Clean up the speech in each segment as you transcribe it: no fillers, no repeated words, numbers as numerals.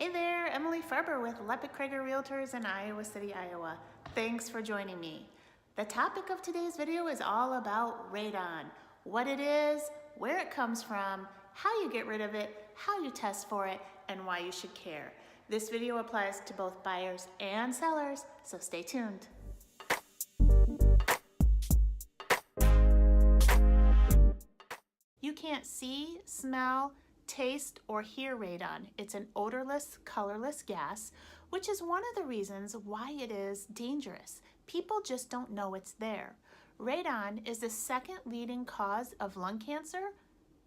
Hey there, Emily Farber with Lepic-Krager Realtors in Iowa City, Iowa. Thanks for joining me. The topic of today's video is all about radon, what it is, where it comes from, how you get rid of it, how you test for it, and why you should care. This video applies to both buyers and sellers, so stay tuned. You can't see, smell, taste, or hear radon. It's an odorless, colorless gas, which is one of the reasons why it is dangerous. People just don't know it's there. Radon is the second leading cause of lung cancer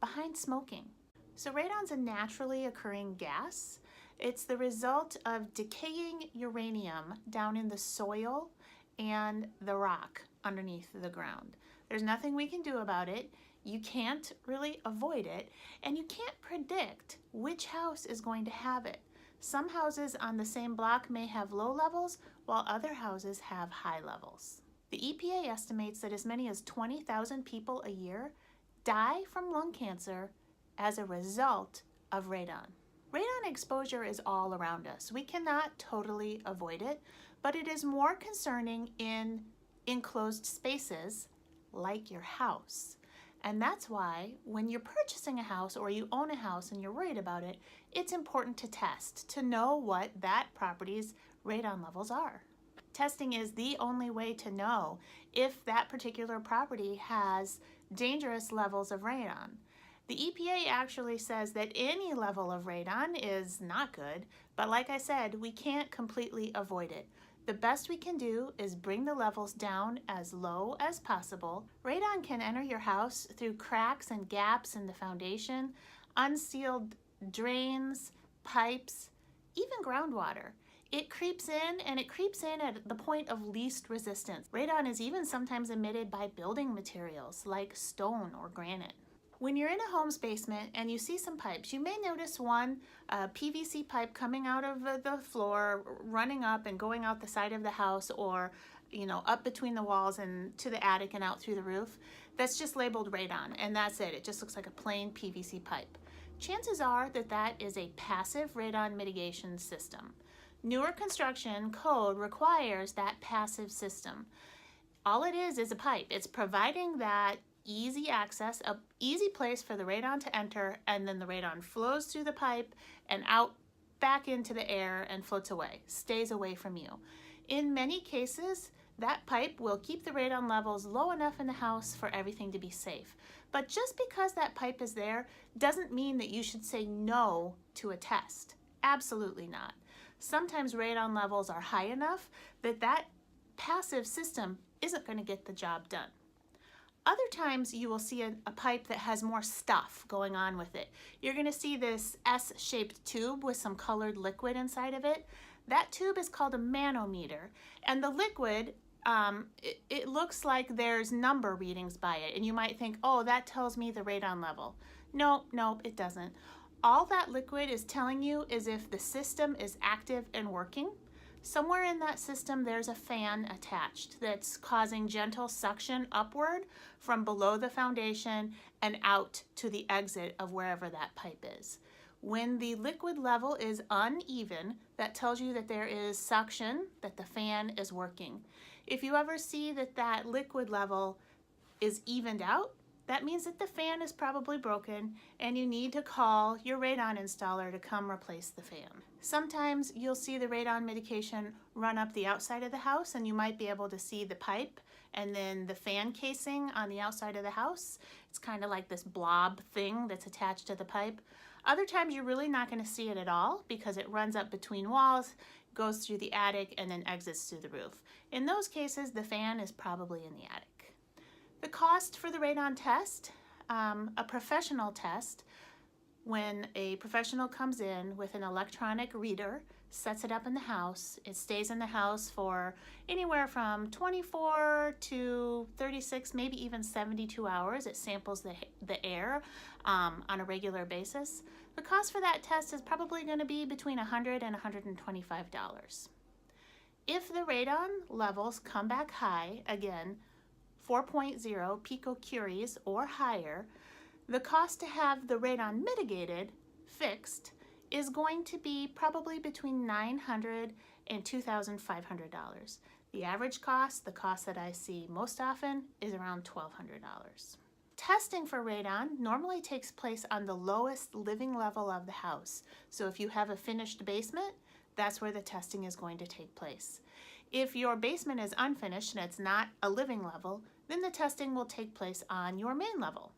behind smoking. So radon's a naturally occurring gas. It's the result of decaying uranium down in the soil and the rock underneath the ground. There's nothing we can do about it. You can't really avoid it, and you can't predict which house is going to have it. Some houses on the same block may have low levels, while other houses have high levels. The EPA estimates that as many as 20,000 people a year die from lung cancer as a result of radon. Radon exposure is all around us. We cannot totally avoid it, but it is more concerning in enclosed spaces like your house. And that's why when you're purchasing a house or you own a house and you're worried about it, it's important to test to know what that property's radon levels are. Testing is the only way to know if that particular property has dangerous levels of radon. The EPA actually says that any level of radon is not good, but like I said, we can't completely avoid it. The best we can do is bring the levels down as low as possible. Radon can enter your house through cracks and gaps in the foundation, unsealed drains, pipes, even groundwater. It creeps in, and it creeps in at the point of least resistance. Radon is even sometimes emitted by building materials like stone or granite. When you're in a home's basement and you see some pipes, you may notice one PVC pipe coming out of the floor, running up and going out the side of the house, or up between the walls and to the attic and out through the roof. That's just labeled radon, and that's it. It just looks like a plain PVC pipe. Chances are that that is a passive radon mitigation system. Newer construction code requires that passive system. All it is a pipe. It's providing that easy access, an easy place for the radon to enter, and then the radon flows through the pipe and out back into the air and floats away, stays away from you. In many cases, that pipe will keep the radon levels low enough in the house for everything to be safe. But just because that pipe is there doesn't mean that you should say no to a test. Absolutely not. Sometimes radon levels are high enough that that passive system isn't going to get the job done. Other times you will see a pipe that has more stuff going on with it. You're going to see this S-shaped tube with some colored liquid inside of it. That tube is called a manometer, and the liquid, it looks like there's number readings by it, and you might think, oh, that tells me the radon level. No, it doesn't. All that liquid is telling you is if the system is active and working. Somewhere in that system there's a fan attached that's causing gentle suction upward from below the foundation and out to the exit of wherever that pipe is. When the liquid level is uneven, that tells you that there is suction, that the fan is working. If you ever see that that liquid level is evened out, that means that the fan is probably broken and you need to call your radon installer to come replace the fan. Sometimes you'll see the radon mitigation run up the outside of the house, and you might be able to see the pipe and then the fan casing on the outside of the house. It's kind of like this blob thing that's attached to the pipe. Other times you're really not going to see it at all because it runs up between walls, goes through the attic, and then exits through the roof. In those cases, the fan is probably in the attic. The cost for the radon test, a professional test, when a professional comes in with an electronic reader, sets it up in the house, it stays in the house for anywhere from 24 to 36, maybe even 72 hours. It samples the air on a regular basis. The cost for that test is probably going to be between $100 and $125. If the radon levels come back high, again, 4.0 picocuries or higher, the cost to have the radon mitigated, fixed, is going to be probably between $900 and $2,500. The average cost, the cost that I see most often, is around $1,200. Testing for radon normally takes place on the lowest living level of the house. So if you have a finished basement, that's where the testing is going to take place. If your basement is unfinished and it's not a living level, then the testing will take place on your main level.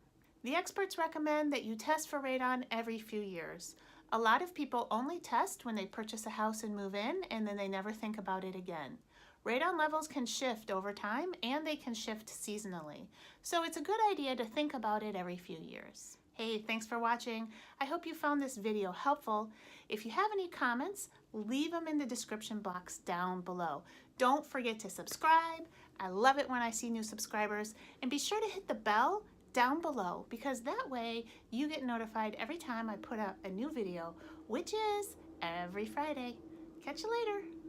The experts recommend that you test for radon every few years. A lot of people only test when they purchase a house and move in, and then they never think about it again. Radon levels can shift over time, and they can shift seasonally. So it's a good idea to think about it every few years. Hey, thanks for watching. I hope you found this video helpful. If you have any comments, leave them in the description box down below. Don't forget to subscribe. I love it when I see new subscribers. And be sure to hit the bell down below, because that way you get notified every time I put out a new video, which is every Friday. Catch you later.